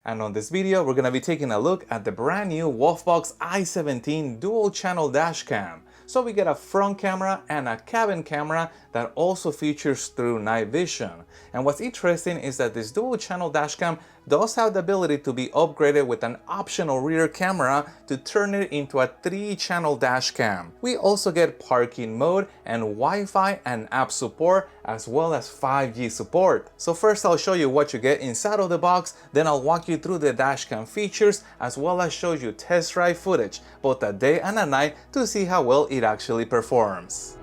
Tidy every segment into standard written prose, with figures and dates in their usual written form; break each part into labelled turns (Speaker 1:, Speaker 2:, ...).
Speaker 1: And on this video, we're going to be taking a look at the brand new WOLFBOX i17 dual channel dashcam. So we get a front camera and a cabin camera that also features through night vision. And what's interesting is that this dual channel dashcam does have the ability to be upgraded with an optional rear camera to turn it into a 3-channel dashcam. We also get parking mode and Wi-Fi and app support, as well as 5G support. So first I'll show you what you get inside of the box, then I'll walk you through the dashcam features, as well as show you test drive footage, both at day and at night, to see how well it actually performs.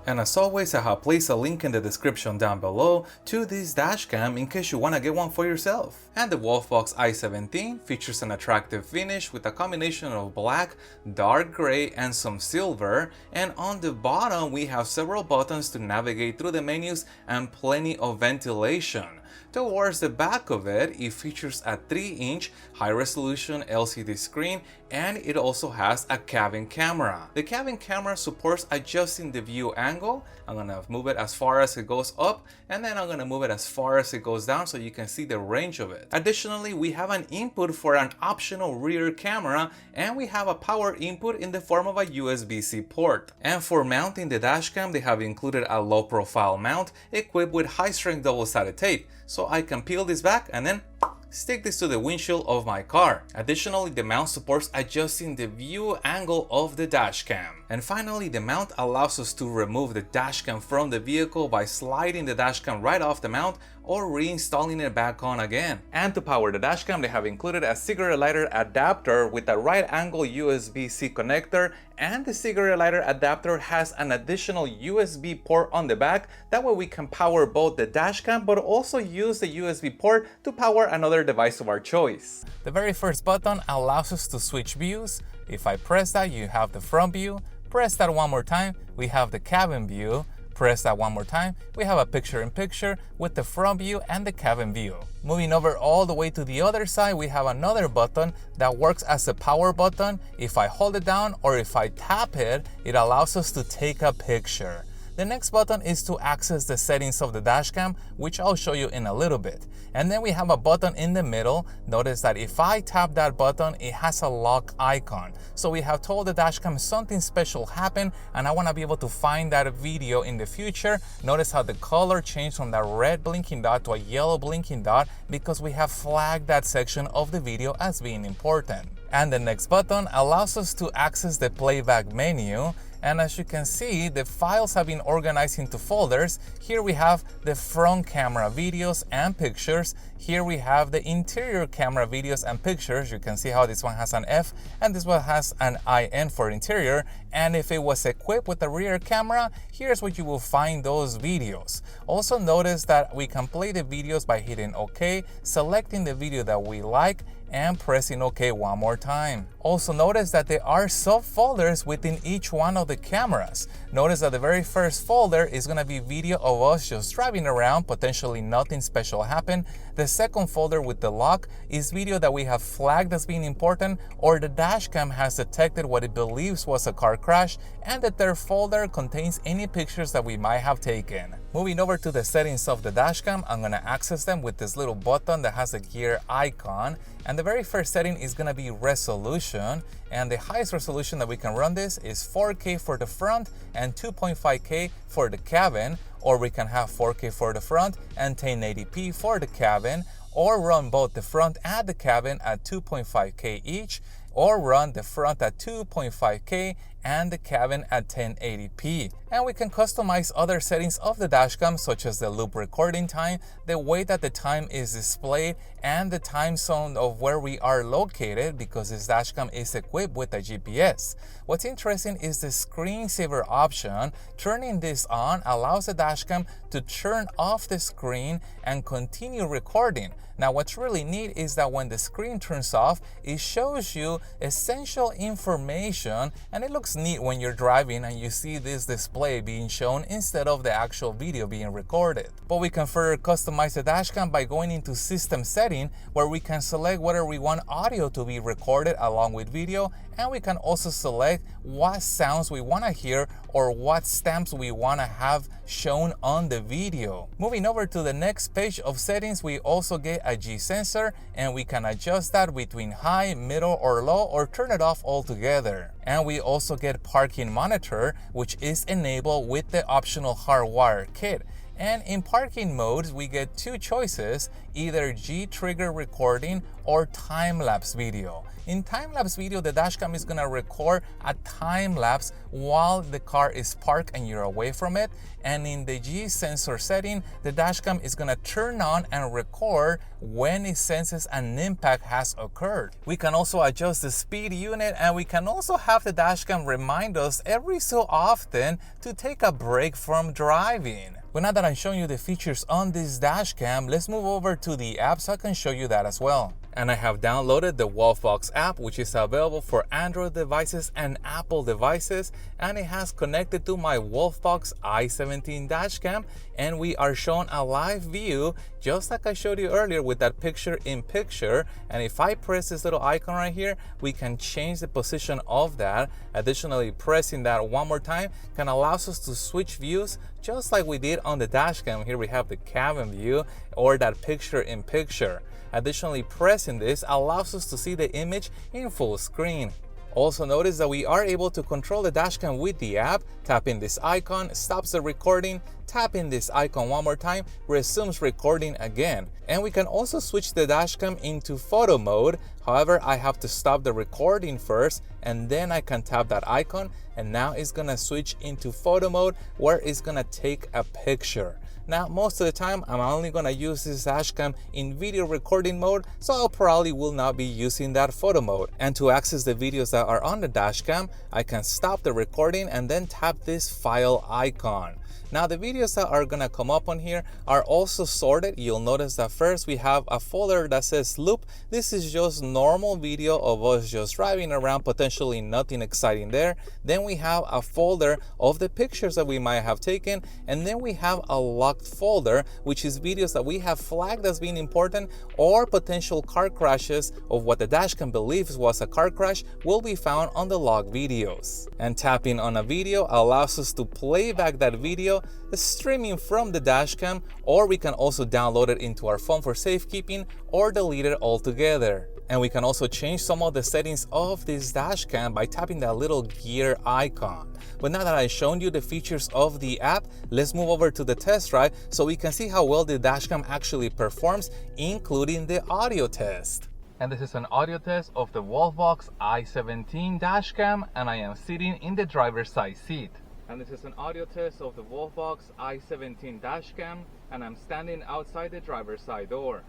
Speaker 1: And as always, I have placed a link in the description down below to this dashcam in case you want to get one for yourself. And the WOLFBOX i17 features an attractive finish with a combination of black, dark gray, and some silver. And on the bottom, we have several buttons to navigate through the menus and plenty of ventilation. Towards the back of it, it features a 3-inch high-resolution LCD screen, and it also has a cabin camera. The cabin camera supports adjusting the view angle. I'm going to move it as far as it goes up, and then I'm going to move it as far as it goes down so you can see the range of it. Additionally, we have an input for an optional rear camera, and we have a power input in the form of a USB-C port. And for mounting the dashcam, they have included a low-profile mount equipped with high-strength double-sided tape. So I can peel this back and then stick this to the windshield of my car. Additionally, the mount supports adjusting the view angle of the dashcam. And finally, the mount allows us to remove the dashcam from the vehicle by sliding the dashcam right off the mount or reinstalling it back on again. And to power the dashcam, they have included a cigarette lighter adapter with a right angle USB-C connector, and the cigarette lighter adapter has an additional USB port on the back. That way we can power both the dashcam but also use the USB port to power another device of our choice. The very first button allows us to switch views. If I press that, you have the front view. Press that one more time, we have the cabin view. Press that one more time, we have a picture-in-picture with the front view and the cabin view. Moving over all the way to the other side, we have another button that works as a power button. If I hold it down or if I tap it, it allows us to take a picture. The next button is to access the settings of the dashcam, which I'll show you in a little bit. And then we have a button in the middle. Notice that if I tap that button, it has a lock icon. So we have told the dashcam something special happened, and I want to be able to find that video in the future. Notice how the color changed from that red blinking dot to a yellow blinking dot because we have flagged that section of the video as being important. And the next button allows us to access the playback menu. And as you can see, the files have been organized into folders. Here we have the front camera videos and pictures. Here we have the interior camera videos and pictures. You can see how this one has an F and this one has an IN for interior. And if it was equipped with a rear camera, here's where you will find those videos. Also notice that we can play the videos by hitting OK, selecting the video that we like, and pressing OK one more time. Also notice that there are subfolders within each one of the cameras. Notice that the very first folder is going to be video of us just driving around, potentially nothing special happened. The second folder with the lock is video that we have flagged as being important or the dashcam has detected what it believes was a car crash. And the third folder contains any pictures that we might have taken. Moving over to the settings of the dashcam, I'm going to access them with this little button that has a gear icon. And the very first setting is going to be resolution, and the highest resolution that we can run this is 4K for the front and 2.5K for the cabin, or we can have 4K for the front and 1080p for the cabin, or run both the front and the cabin at 2.5K each, or run the front at 2.5K and the cabin at 1080p. And we can customize other settings of the dashcam, such as the loop recording time, the way that the time is displayed, and the time zone of where we are located, because this dashcam is equipped with a GPS. What's interesting is the screensaver option. Turning this on allows the dashcam to turn off the screen and continue recording. Now what's really neat is that when the screen turns off, it shows you essential information and it looks looks neat when you're driving and you see this display being shown instead of the actual video being recorded. But we can further customize the dashcam by going into System Setting, where we can select whether we want audio to be recorded along with video, and we can also select what sounds we want to hear or what stamps we want to have shown on the video. Moving over to the next page of settings, we also get a G sensor, and we can adjust that between high, middle, or low, or turn it off altogether. And we also get parking monitor, which is enabled with the optional hardwire kit. And in parking modes, we get two choices, either G trigger recording or time-lapse video. In time-lapse video, the dashcam is gonna record a time-lapse while the car is parked and you're away from it. And in the G sensor setting, the dashcam is gonna turn on and record when it senses an impact has occurred. We can also adjust the speed unit, and we can also have the dashcam remind us every so often to take a break from driving. But now that I'm showing you the features on this dashcam, let's move over to the app so I can show you that as well. And I have downloaded the WOLFBOX app, which is available for Android devices and Apple devices, and it has connected to my WOLFBOX i17 dashcam, and we are shown a live view just like I showed you earlier with that picture-in-picture. And if I press this little icon right here, we can change the position of that. Additionally, pressing that one more time can allow us to switch views just like we did on the dashcam. Here we have the cabin view or that picture-in-picture. Additionally, pressing this allows us to see the image in full screen. Also notice that we are able to control the dashcam with the app. Tapping this icon stops the recording. Tapping this icon one more time resumes recording again. And we can also switch the dashcam into photo mode. However, I have to stop the recording first, and then I can tap that icon, and now it's gonna switch into photo mode where it's gonna take a picture. Now, most of the time, I'm only gonna use this dashcam in video recording mode, so I'll probably will not be using that photo mode. And to access the videos that are on the dashcam, I can stop the recording and then tap this file icon. Now, the videos that are gonna come up on here are also sorted. You'll notice that first we have a folder that says loop. This is just normal video of us just driving around, potentially nothing exciting there. Then we have a folder of the pictures that we might have taken, and then we have a locked folder, which is videos that we have flagged as being important, or potential car crashes of what the dashcam believes was a car crash will be found on the logged videos. And tapping on a video allows us to play back that video streaming from the dashcam, or we can also download it into our phone for safekeeping or delete it altogether. And we can also change some of the settings of this dashcam by tapping that little gear icon. But now that I've shown you the features of the app, let's move over to the test drive so we can see how well the dashcam actually performs, including the audio test. And this is an audio test of the WOLFBOX i17 dashcam, and I am sitting in the driver's side seat. And this is an audio test of the WOLFBOX i17 dashcam, and I'm standing outside the driver's side door.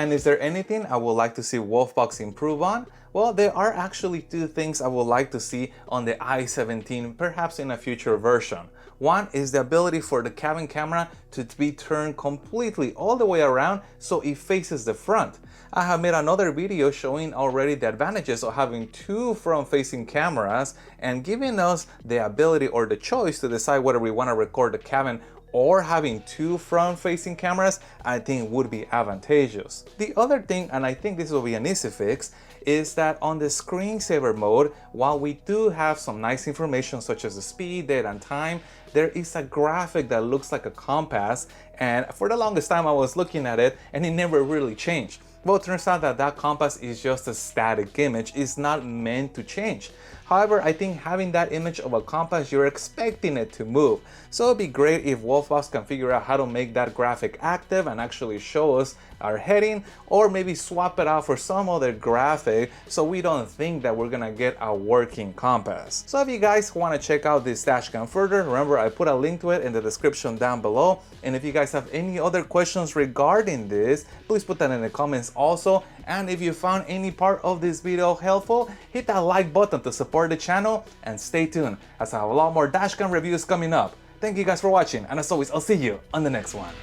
Speaker 1: And is there anything I would like to see WOLFBOX improve on? Well, there are actually two things I would like to see on the i17, perhaps in a future version. One is the ability for the cabin camera to be turned completely all the way around so it faces the front. I have made another video showing already the advantages of having two front-facing cameras and giving us the ability or the choice to decide whether we want to record the cabin or having two front-facing cameras, I think would be advantageous. The other thing, and I think this will be an easy fix, is that on the screensaver mode, while we do have some nice information such as the speed, date, and time, there is a graphic that looks like a compass, and for the longest time I was looking at it and it never really changed. Well, it turns out that that compass is just a static image. It's not meant to change. However, I think having that image of a compass, you're expecting it to move. So it'd be great if WOLFBOX can figure out how to make that graphic active and actually show us our heading, or maybe swap it out for some other graphic so we don't think that we're gonna get a working compass. So if you guys want to check out this dashcam further, remember I put a link to it in the description down below. And if you guys have any other questions regarding this, please put that in the comments also. And if you found any part of this video helpful, hit that like button to support the channel and stay tuned as I have a lot more dashcam reviews coming up. Thank you guys for watching, and as always, I'll see you on the next one.